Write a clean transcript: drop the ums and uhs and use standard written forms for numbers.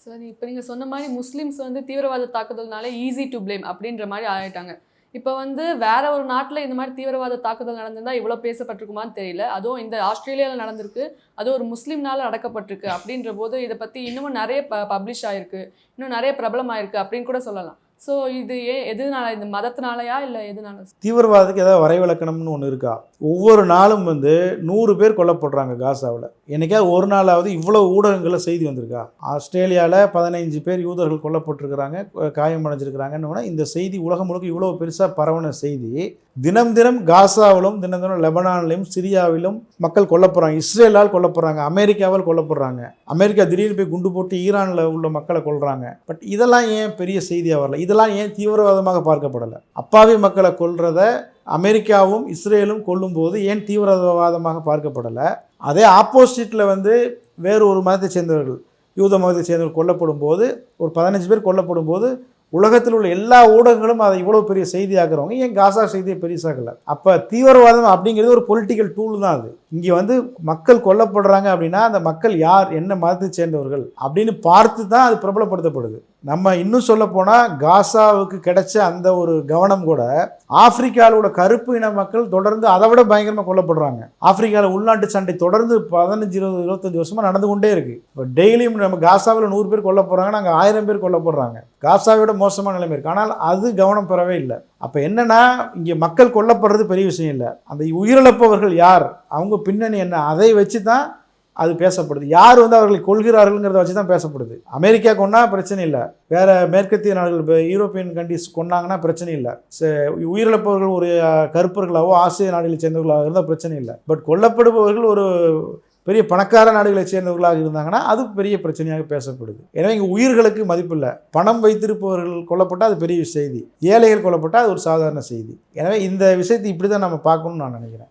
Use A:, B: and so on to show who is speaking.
A: சரி, இப்ப நீங்க சொன்ன மாரி முஸ்லிம்ஸ் வந்து தீவிரவாத தாக்குதல்னாலே ஈஸி டூ ப்ளேம் அப்படின்ற மாரி ஆயிட்டாங்க. இப்ப வந்து வேற ஒரு நாட்ல இந்த மாரி தீவிரவாத தாக்குதல் நடந்திருந்தா இவ்ளோ பேசப்பட்டிருக்குமான்னு தெரியல. அதுவும் இந்த ஆஸ்திரேலியால நடந்திருக்கு. அதுவும் ஒரு முஸ்லிம்னால நடக்கப்பட்டிருக்கு அப்படின்றபோது இத பத்தி இன்னமும் நெறைய பப்ளிஷ் ஆயிருக்கு. இன்னும் நெறைய பிரபலமாயிருக்கு அப்படின்னு கூட சொல்லலாம். ஸோ இது எதுனால? இந்த மதத்தினாலயா? இல்ல எதுனால?
B: தீவிரவாதத்துக்கு ஏதாவது வரைவிலக்கணம்னு ஒன்று இருக்கா? ஒவ்வொரு நாளும் வந்து 100 பேர் கொல்லப்படுறாங்க காசாவில். என்னைக்காவது ஒரு நாளாவது இவ்வளோ ஊடகங்களில் செய்தி வந்திருக்கா? ஆஸ்திரேலியாவில் 15 பேர் யூதர்கள் கொல்லப்பட்டிருக்கிறாங்க, காயமடைஞ்சிருக்கிறாங்கன்னு இந்த செய்தி உலகம் முழுக்க இவ்வளோ பெருசாக பரவன செய்தி. தினம் தினம் காசாவிலும் தினம் தினம் லெபனானிலும் சிரியாவிலும் மக்கள் கொல்லப்படுறாங்க, இஸ்ரேலால் கொல்லப்படுறாங்க, அமெரிக்காவால் கொல்லப்படுறாங்க. அமெரிக்கா திடீர்னு போய் குண்டு போட்டு ஈரானில் உள்ள மக்களை கொல்றாங்க. பட் இதெல்லாம் ஏன் பெரிய செய்தியாக வரல? இதெல்லாம் ஏன் தீவிரவாதமாக பார்க்கப்படலை? அப்பாவி மக்களை கொல்றத அமெரிக்காவும் இஸ்ரேலும் கொல்லும்போது ஏன் தீவிரவாதமாக பார்க்கப்படலை? அதே ஆப்போசிட்டில் வந்து வேறு ஒரு மதத்தை சேர்ந்தவர்கள், யூத மதத்தை சேர்ந்தவர்கள் கொல்லப்படும் போது, ஒரு 15 பேர் கொல்லப்படும் போது உலகத்தில் உள்ள எல்லா ஊடகங்களும் அதை இவ்வளோ பெரிய செய்தியாக்குறவங்க ஏன் காசா செய்தியை பெருசாக்கல? அப்போ தீவிரவாதம் அப்படிங்கிறது ஒரு பொலிட்டிக்கல் டூல் தான். அது இங்கே வந்து மக்கள் கொல்லப்படுறாங்க அப்படின்னா அந்த மக்கள் யார், என்ன மதத்தை சேர்ந்தவர்கள் அப்படின்னு பார்த்து தான் அது பிரபலப்படுத்தப்படுது. நம்ம இன்னும் சொல்ல போனால் காசாவுக்கு கிடைச்ச அந்த ஒரு கவனம் கூட ஆப்பிரிக்காவில் உள்ள கருப்பு இன மக்கள் தொடர்ந்து அதை விட பயங்கரமாக கொல்லப்படுறாங்க. ஆப்பிரிக்காவில் உள்நாட்டு சண்டை தொடர்ந்து 15, 20, 25 வருஷமாக நடந்து கொண்டே இருக்கு. இப்போ டெய்லியும் நம்ம காசாவில் 100 பேர் கொல்லப்படுறாங்க, நாங்கள் 1000 பேர் கொல்லப்படுறாங்க. காசாவோட மோசமான நிலைமை இருக்குது. ஆனால் அது கவனம் பெறவே இல்லை. அப்போ என்னன்னா, இங்கே மக்கள் கொல்லப்படுறது பெரிய விஷயம் இல்லை, அந்த உயிரிழப்பவர்கள் யார், அவங்க பின்னணி என்ன, அதை வச்சு தான் அது பேசப்படுது. யார் வந்து அவர்களை கொள்கிறார்கள்ங்கிறத வச்சு தான் பேசப்படுது. அமெரிக்கா கொண்டா பிரச்சனை இல்லை, வேறு மேற்கத்திய நாடுகள், இப்போ யூரோப்பியன் கண்ட்ரிஸ் கொண்டாங்கன்னா பிரச்சனை இல்லை. உயிரிழப்பவர்கள் ஒரு கருப்பர்களாவோ ஆசிய நாடுகளை சேர்ந்தவர்களாக இருந்தால் பிரச்சனை இல்லை. பட் கொல்லப்படுபவர்கள் ஒரு பெரிய பணக்கார நாடுகளை சேர்ந்தவர்களாக இருந்தாங்கன்னா அது பெரிய பிரச்சனையாக பேசப்படுது. எனவே இங்கே உயிர்களுக்கு மதிப்பு இல்லை. பணம் வைத்திருப்பவர்கள் கொல்லப்பட்டால் அது பெரிய செய்தி, ஏழைகள் கொல்லப்பட்டால் அது ஒரு சாதாரண செய்தி. எனவே இந்த விஷயத்தை இப்படி தான் நம்ம பார்க்கணும்னு நான் நினைக்கிறேன்.